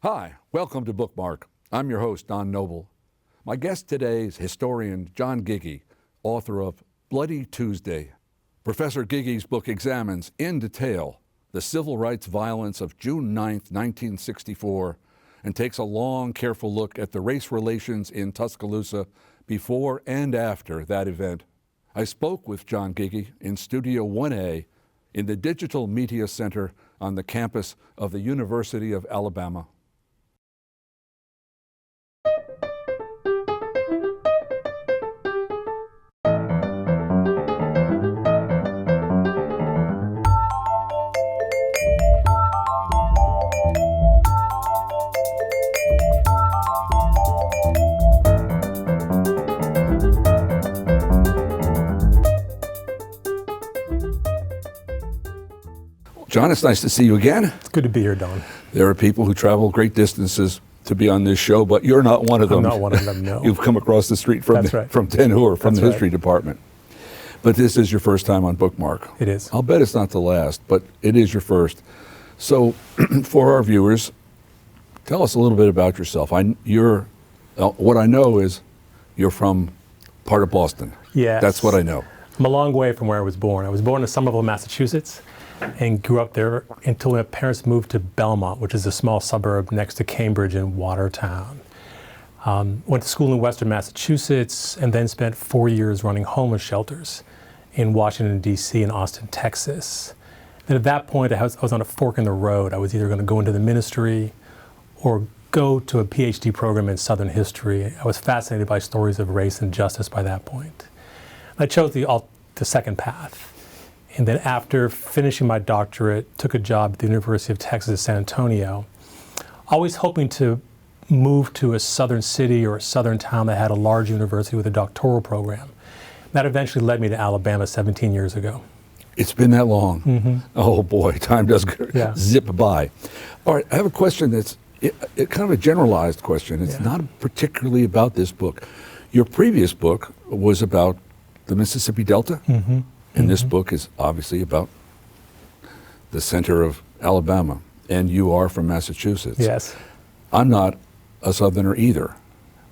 Hi, welcome to Bookmark. I'm your host, Don Noble. My guest today is historian John Giggie, author of Bloody Tuesday. Professor Giggie's book examines in detail the civil rights violence of June 9, 1964, and takes a long, careful look at the race relations in Tuscaloosa before and after that event. I spoke with John Giggie in Studio 1A in the Digital Media Center on the campus of the University of Alabama. John, it's nice to see you again. It's good to be here, Don. There are people who travel great distances to be on this show, but you're not one of them. I'm not one of them, no. You've come across the street from Tenhur, from the history department. But this is your first time on Bookmark. It is. I'll bet it's not the last, but it is your first. So for our viewers, tell us a little bit about yourself. What I know is you're from part of Boston. Yes. That's what I know. I'm a long way from where I was born. I was born in Somerville, Massachusetts, and grew up there until my parents moved to Belmont, which is a small suburb next to Cambridge and Watertown. Went to school in Western Massachusetts and then spent 4 years running homeless shelters in Washington, D.C. and Austin, Texas. Then at that point, I was on a fork in the road. I was either going to go into the ministry or go to a PhD program in Southern history. I was fascinated by stories of race and justice by that point. I chose the second path. And then after finishing my doctorate, took a job at the University of Texas, San Antonio, always hoping to move to a southern city or a southern town that had a large university with a doctoral program. That eventually led me to Alabama 17 years ago. It's been that long. Mm-hmm. Oh boy, time does zip by. All right, I have a question that's kind of a generalized question. It's not particularly about this book. Your previous book was about the Mississippi Delta. Mm-hmm. And this book is obviously about the center of Alabama, and you are from Massachusetts. Yes. I'm not a Southerner either,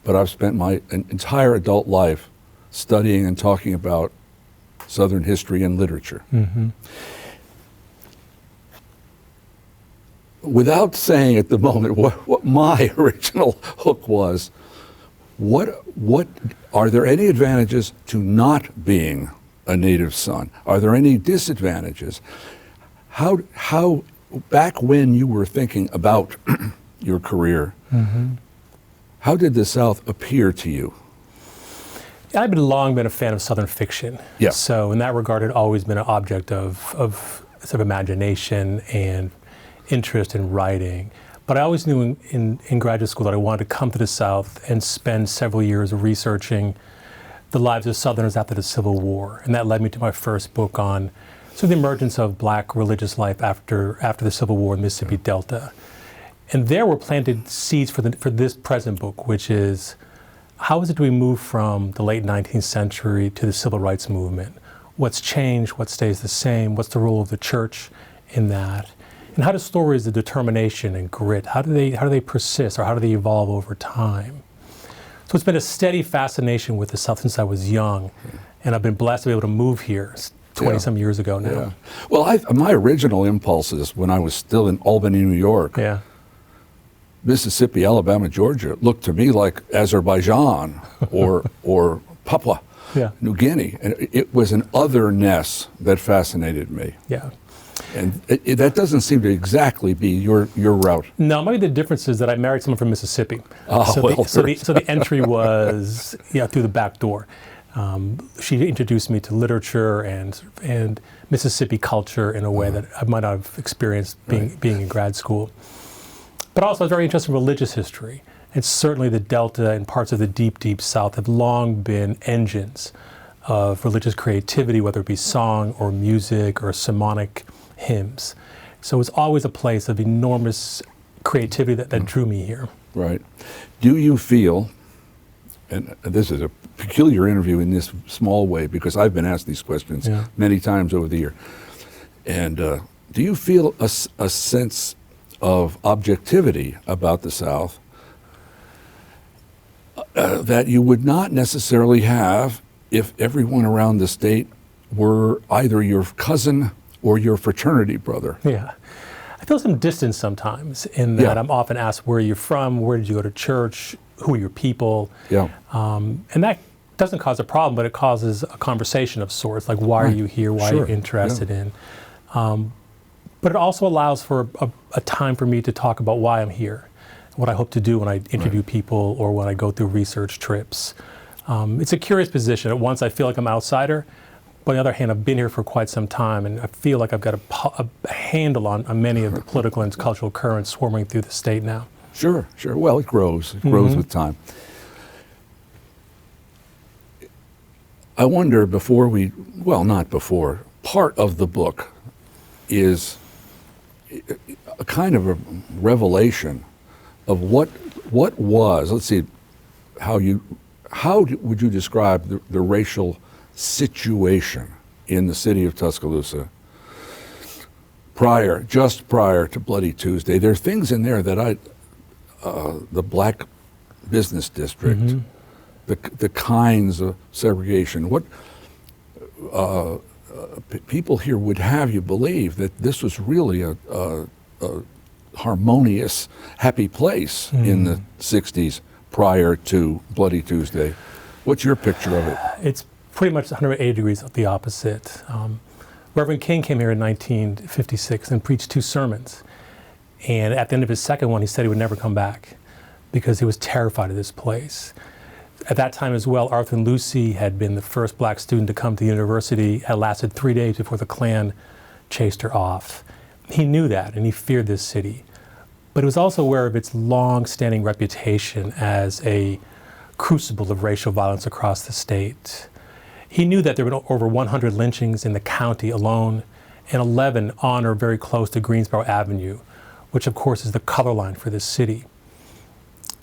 but I've spent my entire adult life studying and talking about Southern history and literature. Mm-hmm. Without saying at the moment what my original hook was, what are there any advantages to not being a native son? Are there any disadvantages? How back when you were thinking about your career, how did the South appear to you? I've long been a fan of Southern fiction. Yeah. So in that regard, it always been an object of sort of imagination and interest in writing. But I always knew in graduate school that I wanted to come to the South and spend several years researching the lives of Southerners after the Civil War. And that led me to my first book on sort of the emergence of black religious life after the Civil War in the Mississippi Delta. And there were planted seeds for this present book, which is, how is it we move from the late 19th century to the Civil Rights Movement? What's changed? What stays the same? What's the role of the church in that? And how do stories of determination and grit, how do they persist, or how do they evolve over time? So it's been a steady fascination with the South since I was young, and I've been blessed to be able to move here 20-some years ago now. Yeah. Well, my original impulses when I was still in Albany, New York, Mississippi, Alabama, Georgia, looked to me like Azerbaijan or Papua New Guinea, and it was an otherness that fascinated me. Yeah. And that doesn't seem to exactly be your route. No, maybe the difference is that I married someone from Mississippi. So the entry was through the back door. She introduced me to literature and Mississippi culture in a way that I might not have experienced being in grad school. But also I was very interested in religious history. And certainly the Delta and parts of the deep, deep South have long been engines of religious creativity, whether it be song or music or sermonic hymns. So it's always a place of enormous creativity that drew me here. Right. Do you feel, and this is a peculiar interview in this small way because I've been asked these questions many times over the year, and do you feel a sense of objectivity about the South that you would not necessarily have if everyone around the state were either your cousin or your fraternity brother. Yeah. I feel some distance sometimes in that Yeah. I'm often asked, where are you from? Where did you go to church? Who are your people? Yeah. And that doesn't cause a problem, but it causes a conversation of sorts, like why are Right. you here? Why Sure. are you interested Yeah. in? But it also allows for a time for me to talk about why I'm here, what I hope to do when I interview people or when I go through research trips. It's a curious position. At once I feel like I'm an outsider, but on the other hand, I've been here for quite some time, and I feel like I've got a handle on many of the political and cultural currents swarming through the state now. Sure, sure. Well, it grows. It grows with time. I wonder not before, part of the book is a kind of a revelation of what was, let's see, would you describe the racial situation in the city of Tuscaloosa just prior to Bloody Tuesday? There are things in there that the black business district, the kinds of segregation, people here would have you believe that this was really a harmonious, happy place in the 60s prior to Bloody Tuesday. What's your picture of it? It's pretty much 180 degrees of the opposite. Reverend King came here in 1956 and preached 2 sermons. And at the end of his second one, he said he would never come back because he was terrified of this place. At that time as well, Arthur and Lucy had been the first black student to come to the university, had lasted 3 days before the Klan chased her off. He knew that, and he feared this city. But he was also aware of its long-standing reputation as a crucible of racial violence across the state. He knew that there were over 100 lynchings in the county alone, and 11 on or very close to Greensboro Avenue, which of course is the color line for this city.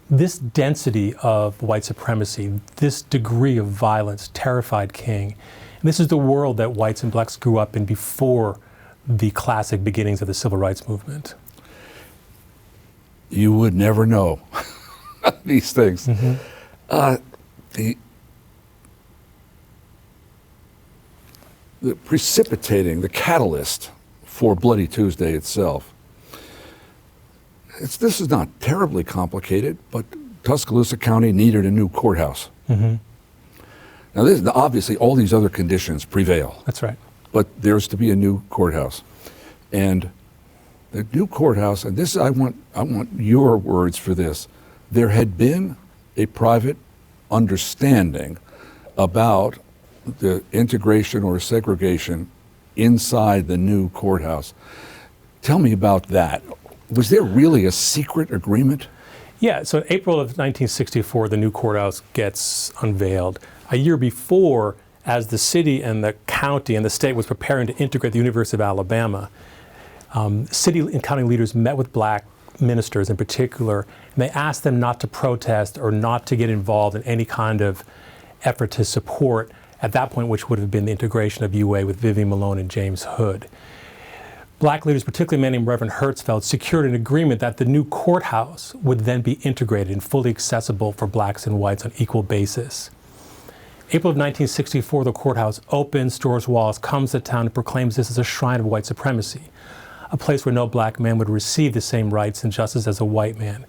This density of white supremacy, this degree of violence terrified King. And this is the world that whites and blacks grew up in before the classic beginnings of the civil rights movement. You would never know these things. The precipitating, the catalyst for Bloody Tuesday itself, this is not terribly complicated, but Tuscaloosa County needed a new courthouse. Now, obviously, all these other conditions prevail. That's right. But there's to be a new courthouse. And the new courthouse, and this, I want your words for this. There had been a private understanding about the integration or segregation inside the new courthouse. Tell me about that. Was there really a secret agreement? Yeah, so in April of 1964, the new courthouse gets unveiled. A year before, as the city and the county and the state was preparing to integrate the University of Alabama, city and county leaders met with black ministers in particular, and they asked them not to protest or not to get involved in any kind of effort to support, at that point, which would have been the integration of UA with Vivian Malone and James Hood. Black leaders, particularly a man named Reverend Hertzfeld, secured an agreement that the new courthouse would then be integrated and fully accessible for blacks and whites on equal basis. April of 1964, the courthouse opens, Storrs Wallace comes to town and proclaims this as a shrine of white supremacy, a place where no black man would receive the same rights and justice as a white man.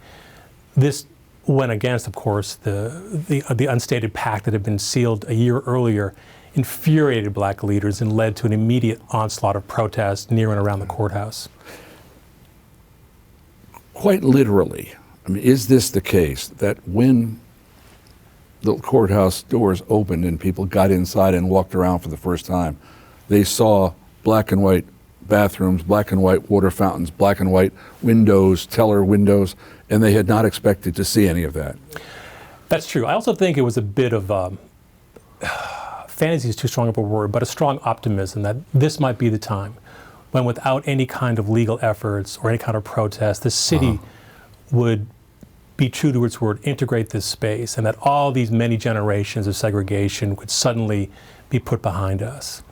This went against, of course, the unstated pact that had been sealed a year earlier, infuriated black leaders and led to an immediate onslaught of protests near and around the courthouse. Quite literally, I mean, is this the case that when the courthouse doors opened and people got inside and walked around for the first time, they saw black and white bathrooms, black and white water fountains, black and white windows, teller windows, and they had not expected to see any of that? That's true. I also think it was a bit of fantasy is too strong of a word, but a strong optimism that this might be the time when, without any kind of legal efforts or any kind of protest, the city would be true to its word, integrate this space, and that all these many generations of segregation would suddenly be put behind us.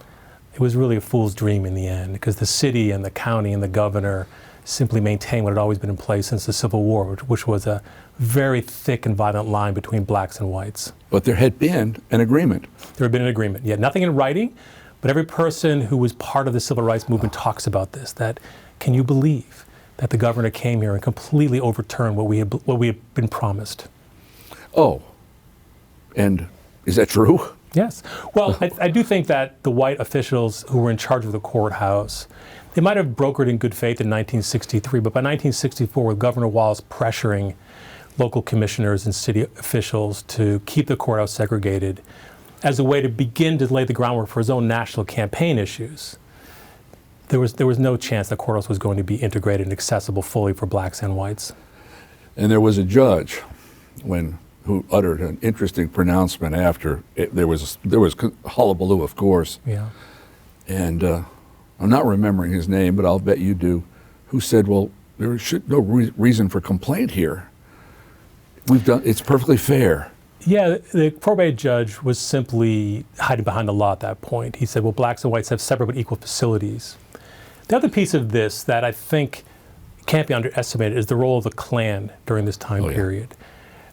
It was really a fool's dream in the end, because the city and the county and the governor simply maintain what had always been in place since the Civil War, which was a very thick and violent line between blacks and whites. But there had been an agreement. There had been an agreement. Yeah, nothing in writing, but every person who was part of the civil rights movement talks about this, that can you believe that the governor came here and completely overturned what we had been promised? Oh, and is that true? Yes. Well, I do think that the white officials who were in charge of the courthouse, they might have brokered in good faith in 1963, but by 1964, with Governor Wallace pressuring local commissioners and city officials to keep the courthouse segregated as a way to begin to lay the groundwork for his own national campaign issues, there was no chance the courthouse was going to be integrated and accessible fully for blacks and whites. And there was a judge who uttered an interesting pronouncement after. There was hullabaloo, of course. Yeah. And I'm not remembering his name, but I'll bet you do, who said, well, there should no reason for complaint here. It's perfectly fair. Yeah, the probate judge was simply hiding behind the law at that point. He said, well, blacks and whites have separate but equal facilities. The other piece of this that I think can't be underestimated is the role of the Klan during this time period.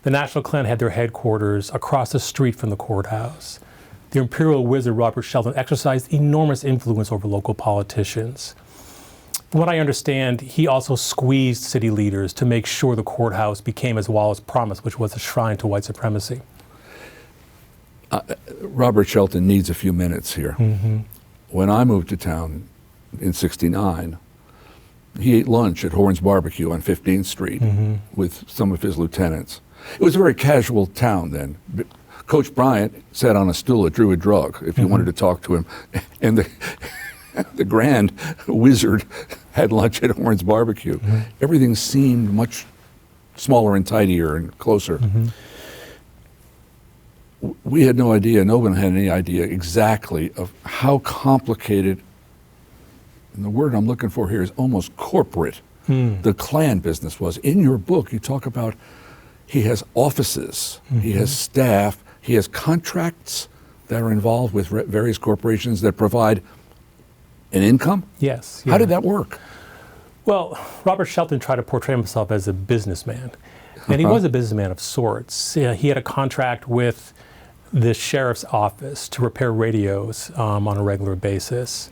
The National Klan had their headquarters across the street from the courthouse. The imperial wizard Robert Shelton exercised enormous influence over local politicians. From what I understand, he also squeezed city leaders to make sure the courthouse became as Wallace promised, which was a shrine to white supremacy. Robert Shelton needs a few minutes here. Mm-hmm. When I moved to town in '69, he ate lunch at Horn's Barbecue on 15th Street with some of his lieutenants. It was a very casual town then. Coach Bryant sat on a stool at Druid Drug if you wanted to talk to him. And the grand wizard had lunch at Horn's Barbecue. Everything seemed much smaller and tidier and closer. We had no idea, no one had any idea exactly of how complicated, and the word I'm looking for here is almost corporate, the Klan business was. In your book, you talk about he has offices, he has staff, he has contracts that are involved with various corporations that provide an income? Yes. How did that work? Well, Robert Shelton tried to portray himself as a businessman, and he was a businessman of sorts. He had a contract with the sheriff's office to repair radios on a regular basis.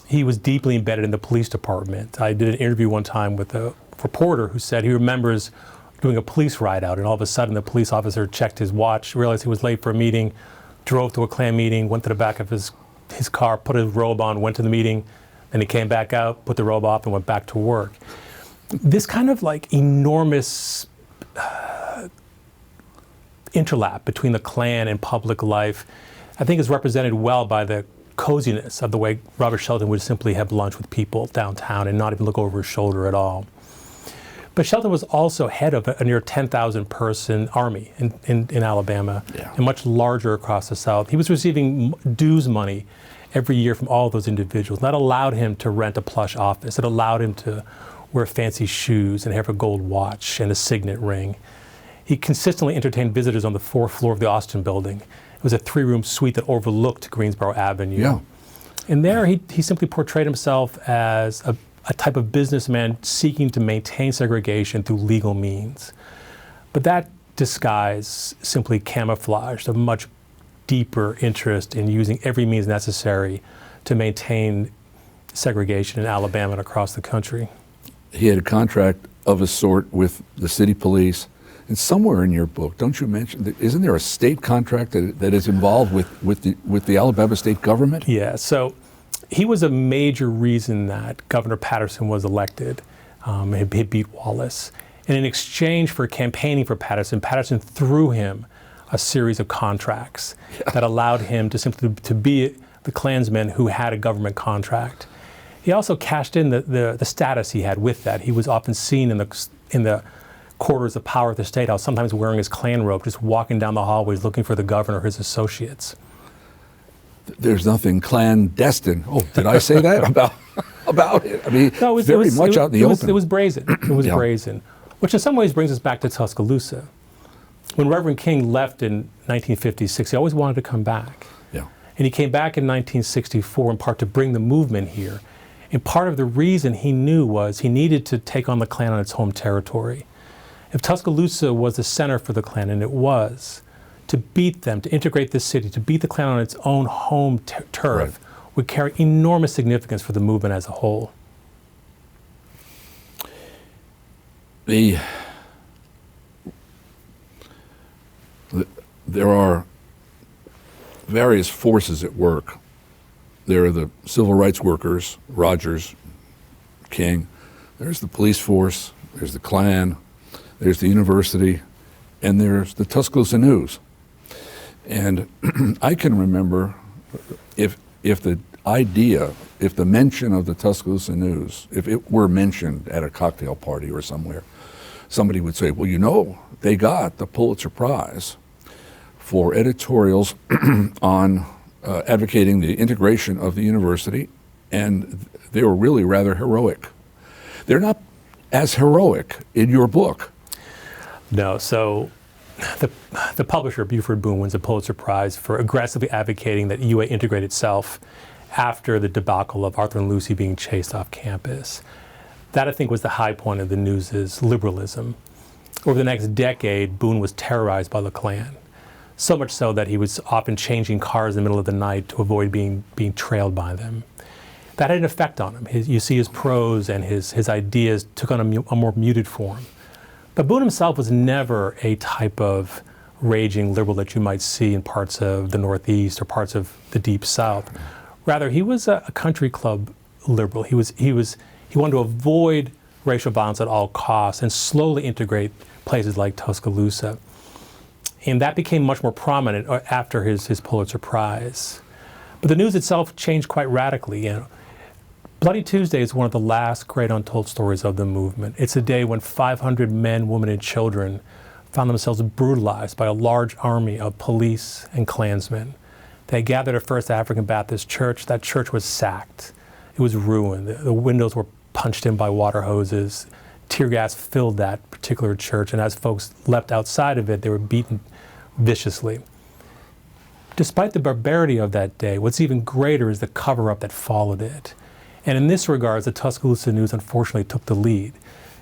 He was deeply embedded in the police department. I did an interview one time with a reporter who said he remembers doing a police ride out, and all of a sudden the police officer checked his watch, realized he was late for a meeting, drove to a Klan meeting, went to the back of his car, put his robe on, went to the meeting, and he came back out, put the robe off, and went back to work. This kind of like enormous interlap between the Klan and public life, I think is represented well by the coziness of the way Robert Shelton would simply have lunch with people downtown and not even look over his shoulder at all. But Shelton was also head of a near 10,000 person army in Alabama, and much larger across the South. He was receiving dues money every year from all of those individuals. That allowed him to rent a plush office. It allowed him to wear fancy shoes and have a gold watch and a signet ring. He consistently entertained visitors on the 4th floor of the Austin building. It was a 3-room suite that overlooked Greensboro Avenue. Yeah. And there he simply portrayed himself as a type of businessman seeking to maintain segregation through legal means. But that disguise simply camouflaged a much deeper interest in using every means necessary to maintain segregation in Alabama and across the country. He had a contract of a sort with the city police. And somewhere in your book, don't you mention, isn't there a state contract that is involved with the Alabama state government? Yeah, so he was a major reason that Governor Patterson was elected. He beat Wallace. And in exchange for campaigning for Patterson, Patterson threw him a series of contracts that allowed him to simply to be the Klansman who had a government contract. He also cashed in the status he had with that. He was often seen in the quarters of power at the State House, sometimes wearing his Klan robe, just walking down the hallways looking for the governor or his associates. There's nothing clandestine. Oh, did I say that about it? I mean, no, it was much out in the open. It was brazen. It was brazen, which in some ways brings us back to Tuscaloosa. When Reverend King left in 1956, he always wanted to come back. Yeah. And he came back in 1964 in part to bring the movement here. And part of the reason he knew was he needed to take on the Klan on its home territory. If Tuscaloosa was the center for the Klan, and it was, to beat them, to integrate this city, to beat the Klan on its own home turf, would carry enormous significance for the movement as a whole. There are various forces at work. There are the civil rights workers, Rogers, King. There's the police force. There's the Klan. There's the university. And there's the Tuscaloosa News. And I can remember if the mention of the Tuscaloosa News, if it were mentioned at a cocktail party or somewhere, somebody would say, well, you know, they got the Pulitzer Prize for editorials on advocating the integration of the university, and they were really rather heroic. They're not as heroic in your book. No, so the publisher, Buford Boone, wins a Pulitzer Prize for aggressively advocating that UA integrate itself after the debacle of Arthur and Lucy being chased off campus. That, I think, was the high point of the News's liberalism. Over the next decade, Boone was terrorized by the Klan, so much so that he was often changing cars in the middle of the night to avoid being trailed by them. That had an effect on him. You see his prose and his ideas took on a more muted form. But Boone himself was never a type of raging liberal that you might see in parts of the Northeast or parts of the Deep South. Rather, he was a country club liberal. He wanted to avoid racial violence at all costs and slowly integrate places like Tuscaloosa. And that became much more prominent after his Pulitzer Prize. But the News itself changed quite radically. You know, Bloody Tuesday is one of the last great untold stories of the movement. It's a day when 500 men, women, and children found themselves brutalized by a large army of police and Klansmen. They gathered at First African Baptist Church. That church was sacked. It was ruined. The windows were punched in by water hoses. Tear gas filled that particular church, and as folks leapt outside of it, they were beaten viciously. Despite the barbarity of that day, what's even greater is the cover-up that followed it. And in this regard, the Tuscaloosa News unfortunately took the lead.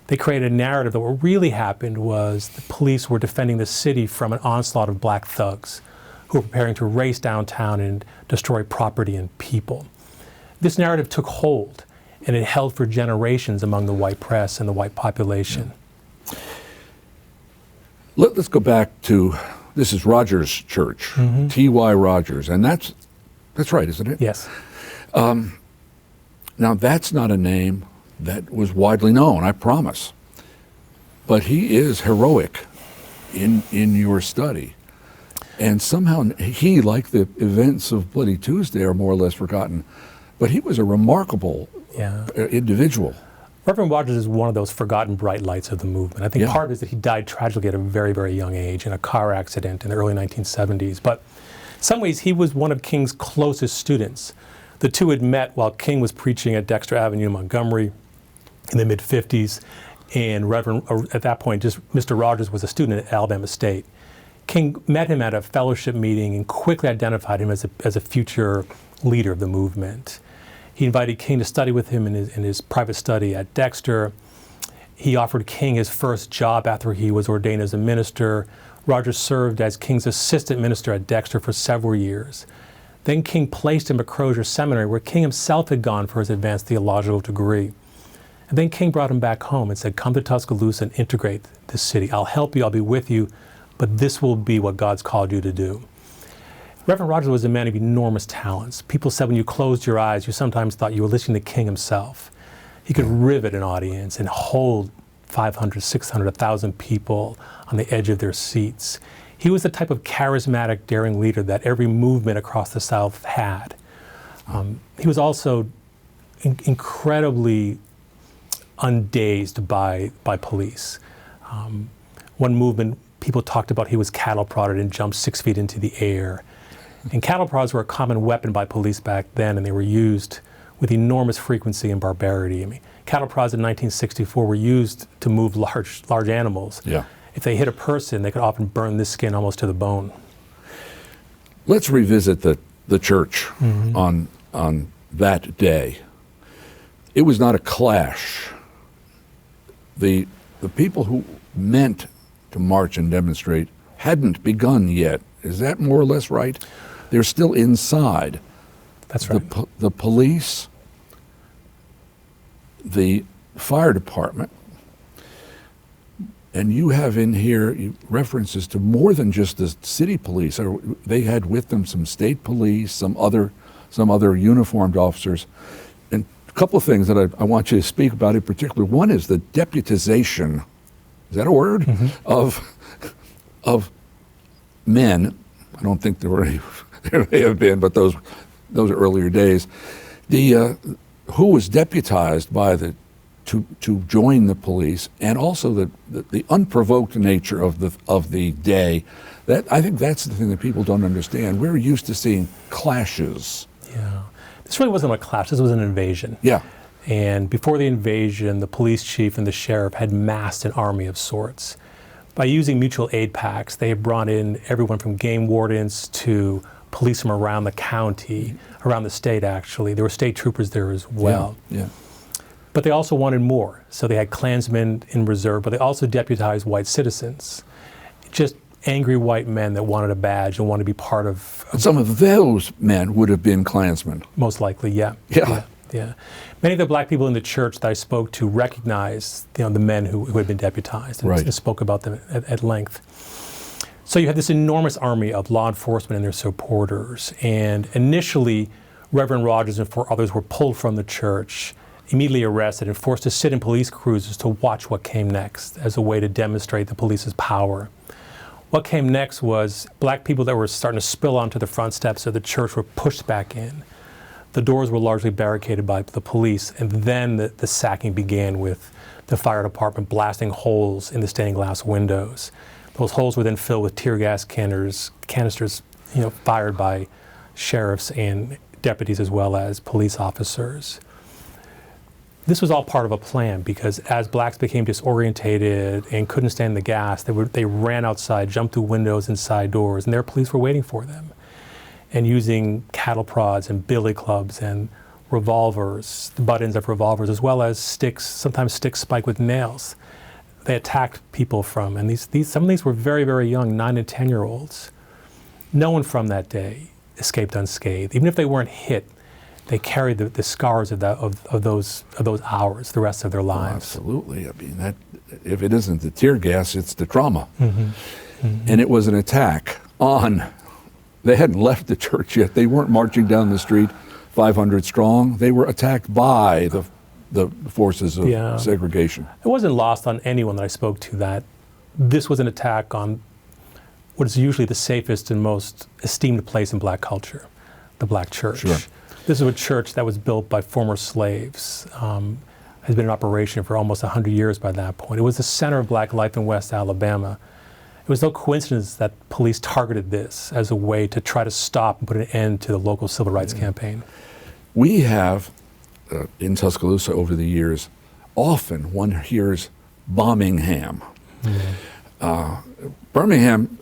They created a narrative that what really happened was the police were defending the city from an onslaught of black thugs who were preparing to race downtown and destroy property and people. This narrative took hold, and it held for generations among the white press and the white population. Let's go back to, this is Rogers Church, T.Y. Rogers, and that's right, isn't it? Yes. Now, that's not a name that was widely known, I promise. But he is heroic in your study. And somehow he, like the events of Bloody Tuesday, are more or less forgotten. But he was a remarkable individual. Reverend Rogers is one of those forgotten bright lights of the movement. I think part of it is that he died tragically at a very, very young age in a car accident in the early 1970s. But in some ways, he was one of King's closest students. The two had met while King was preaching at Dexter Avenue in Montgomery in the mid-50s. And at that point, just Mr. Rogers was a student at Alabama State. King met him at a fellowship meeting and quickly identified him as a future leader of the movement. He invited King to study with him in his private study at Dexter. He offered King his first job after he was ordained as a minister. Rogers served as King's assistant minister at Dexter for several years. Then King placed him at Crozier Seminary, where King himself had gone for his advanced theological degree. And then King brought him back home and said, come to Tuscaloosa and integrate this city. I'll help you, I'll be with you, but this will be what God's called you to do. Reverend Rogers was a man of enormous talents. People said when you closed your eyes, you sometimes thought you were listening to King himself. He could rivet an audience and hold 500, 600, 1,000 people on the edge of their seats. He was the type of charismatic, daring leader that every movement across the South had. He was also incredibly undazed by police. One movement, people talked about he was cattle prodded and jumped 6 feet into the air. And cattle prods were a common weapon by police back then, and they were used with enormous frequency and barbarity. I mean, cattle prods in 1964 were used to move large animals. Yeah. If they hit a person, they could often burn the skin almost to the bone. Let's revisit the church on that day. it was not a clash. The people who meant to march and demonstrate hadn't begun yet. Is that more or less right? They're still inside. That's right. The police, the fire department, and you have in here references to more than just the city police. They had with them some state police, some other uniformed officers. And a couple of things that I want you to speak about in particular. One is the deputization, is that a word? Of men. I don't think there were any, there may have been, but those are earlier days. Who was deputized by to join the police, and also the unprovoked nature of the day. That I think that's the thing that people don't understand. We're used to seeing clashes. Yeah, this really wasn't a clash. This was an invasion. Yeah. And before the invasion, the police chief and the sheriff had massed an army of sorts. By using mutual aid packs, they had brought in everyone from game wardens to police from around the county, around the state actually. There were state troopers there as well. Yeah. But they also wanted more. So they had Klansmen in reserve, but they also deputized white citizens. Just angry white men that wanted a badge and wanted to be part of... Some of those men would have been Klansmen. Most likely, yeah. Yeah. Many of the black people in the church that I spoke to recognized, the men who had been deputized and spoke about them at length. So you had this enormous army of law enforcement and their supporters. And initially, Reverend Rogers and 4 others were pulled from the church, immediately arrested and forced to sit in police cruisers to watch what came next as a way to demonstrate the police's power. What came next was black people that were starting to spill onto the front steps of the church were pushed back in. The doors were largely barricaded by the police, and then the sacking began with the fire department blasting holes in the stained glass windows. Those holes were then filled with tear gas canisters, fired by sheriffs and deputies as well as police officers. This was all part of a plan because as blacks became disorientated and couldn't stand the gas, they ran outside, jumped through windows and side doors, and their police were waiting for them. And using cattle prods and billy clubs and revolvers, the butt ends of revolvers, as well as sticks, sometimes sticks spiked with nails. They attacked people from, and some of these were very, very young, 9 and 10-year-olds. No one from that day escaped unscathed. Even if they weren't hit, they carried the scars of those hours, the rest of their lives. Oh, absolutely. I mean, if it isn't the tear gas, it's the trauma. Mm-hmm. Mm-hmm. And it was an attack on. They hadn't left the church yet. They weren't marching down the street 500 strong. They were attacked by the forces of segregation. It wasn't lost on anyone that I spoke to that this was an attack on what is usually the safest and most esteemed place in black culture, the black church. Sure. This is a church that was built by former slaves, has been in operation for almost 100 years by that point. It was the center of black life in West Alabama. It was no coincidence that police targeted this as a way to try to stop and put an end to the local civil rights campaign. We have, in Tuscaloosa over the years, often one hears Birmingham. Birmingham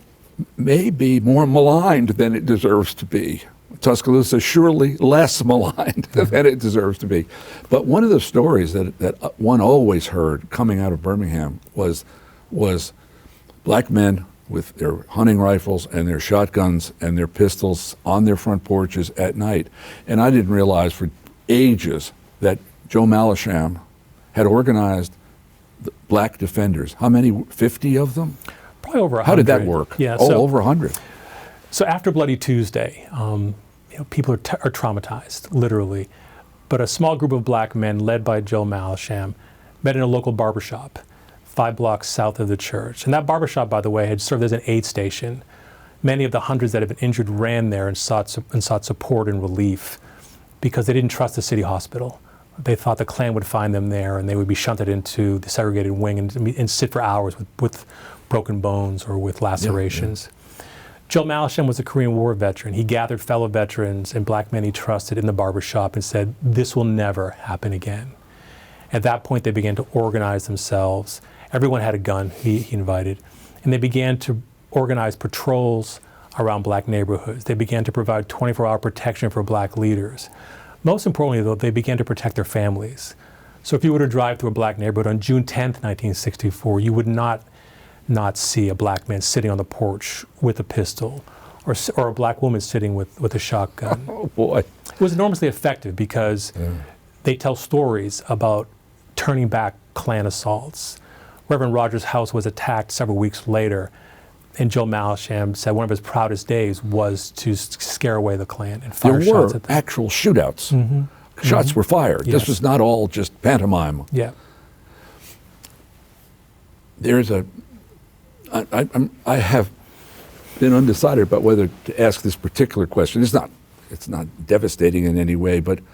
may be more maligned than it deserves to be. Tuscaloosa surely less maligned than it deserves to be. But one of the stories that one always heard coming out of Birmingham was black men with their hunting rifles and their shotguns and their pistols on their front porches at night. And I didn't realize for ages that Joe Malisham had organized the black defenders. How many? 50 of them? Probably over 100. How did that work? Yeah, over 100. So after Bloody Tuesday, people are traumatized, literally. But a small group of black men led by Joe Malisham met in a local barbershop 5 blocks south of the church. And that barbershop, by the way, had served as an aid station. Many of the hundreds that had been injured ran there and sought support and relief because they didn't trust the city hospital. They thought the Klan would find them there and they would be shunted into the segregated wing and sit for hours with broken bones or with lacerations. Yeah. Joe Malisham was a Korean War veteran. He gathered fellow veterans and black men he trusted in the barbershop and said, "This will never happen again." At that point, they began to organize themselves. Everyone had a gun, he invited. And they began to organize patrols around black neighborhoods. They began to provide 24-hour protection for black leaders. Most importantly, though, they began to protect their families. So if you were to drive through a black neighborhood on June 10th, 1964, you would not see a black man sitting on the porch with a pistol, or a black woman sitting with a shotgun. Oh, boy. It was enormously effective because they tell stories about turning back Klan assaults. Reverend Rogers' house was attacked several weeks later, and Joe Malisham said one of his proudest days was to scare away the Klan and fire shots at them. There were actual shootouts. Shots were fired. Yes. This was not all just pantomime. Yeah. There's I have been undecided about whether to ask this particular question. It's not devastating in any way, but at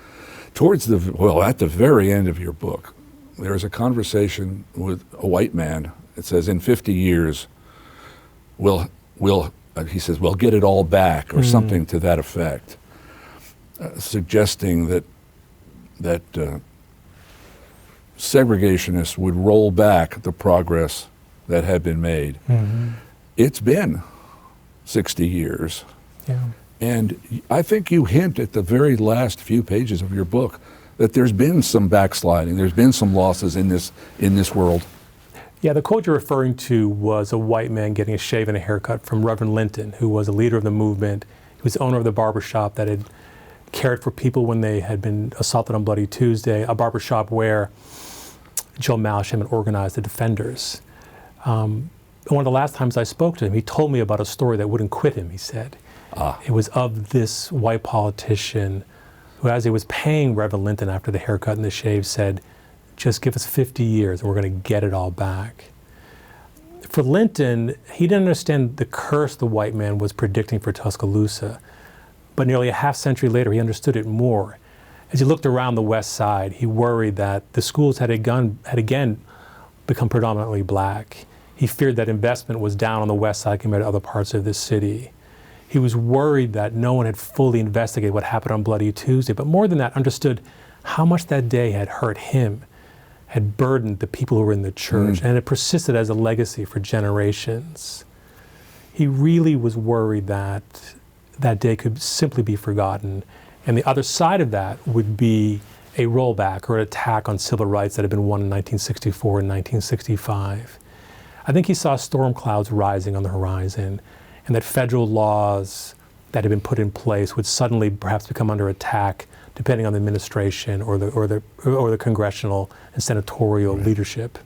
the very end of your book, there is a conversation with a white man. It says, in 50 years, he says, we'll get it all back, or something to that effect, suggesting that segregationists would roll back the progress that had been made. It's been 60 years. Yeah. And I think you hint at the very last few pages of your book that there's been some backsliding, there's been some losses in this world. Yeah, the quote you're referring to was a white man getting a shave and a haircut from Reverend Linton, who was a leader of the movement. He was the owner of the barbershop that had cared for people when they had been assaulted on Bloody Tuesday, a barbershop where Joe Malisham had organized the defenders. One of the last times I spoke to him, he told me about a story that wouldn't quit him, he said. It was of this white politician who, as he was paying Reverend Linton after the haircut and the shave, said, just give us 50 years and we're going to get it all back. For Linton, he didn't understand the curse the white man was predicting for Tuscaloosa, but nearly a half century later, he understood it more. As he looked around the West Side, he worried that the schools had again become predominantly black. He feared that investment was down on the West Side compared to other parts of the city. He was worried that no one had fully investigated what happened on Bloody Tuesday, but more than that, understood how much that day had hurt him, had burdened the people who were in the church, and it persisted as a legacy for generations. He really was worried that that day could simply be forgotten, and the other side of that would be a rollback or an attack on civil rights that had been won in 1964 and 1965. I think he saw storm clouds rising on the horizon, and that federal laws that had been put in place would suddenly perhaps become under attack, depending on the administration or the congressional and senatorial leadership.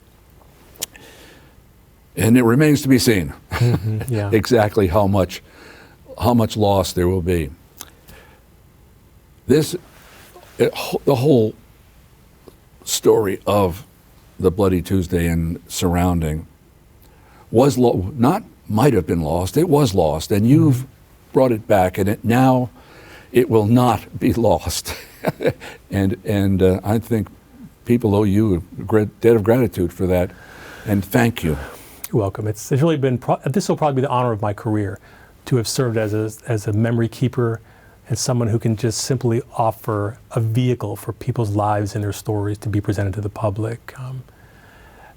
And it remains to be seen Yeah. exactly how much loss there will be. The whole story of the Bloody Tuesday and surrounding was might have been lost. It was lost, and you've brought it back, and now it will not be lost. and I think people owe you a great debt of gratitude for that, and thank you. You're welcome. It's really been, this will probably be the honor of my career, to have served as a memory keeper and someone who can just simply offer a vehicle for people's lives and their stories to be presented to the public.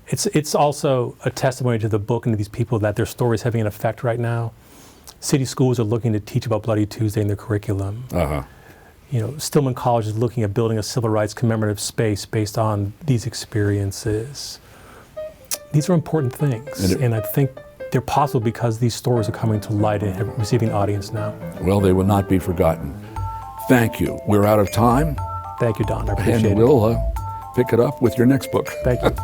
It's also a testimony to the book and to these people that their stories having an effect right now. City schools are looking to teach about Bloody Tuesday in their curriculum. Stillman College is looking at building a civil rights commemorative space based on these experiences. These are important things, and I think they're possible because these stories are coming to light and have receiving an audience now. Well, they will not be forgotten. Thank you. We're out of time. Thank you, Don. I appreciate it. And we'll pick it up with your next book. Thank you.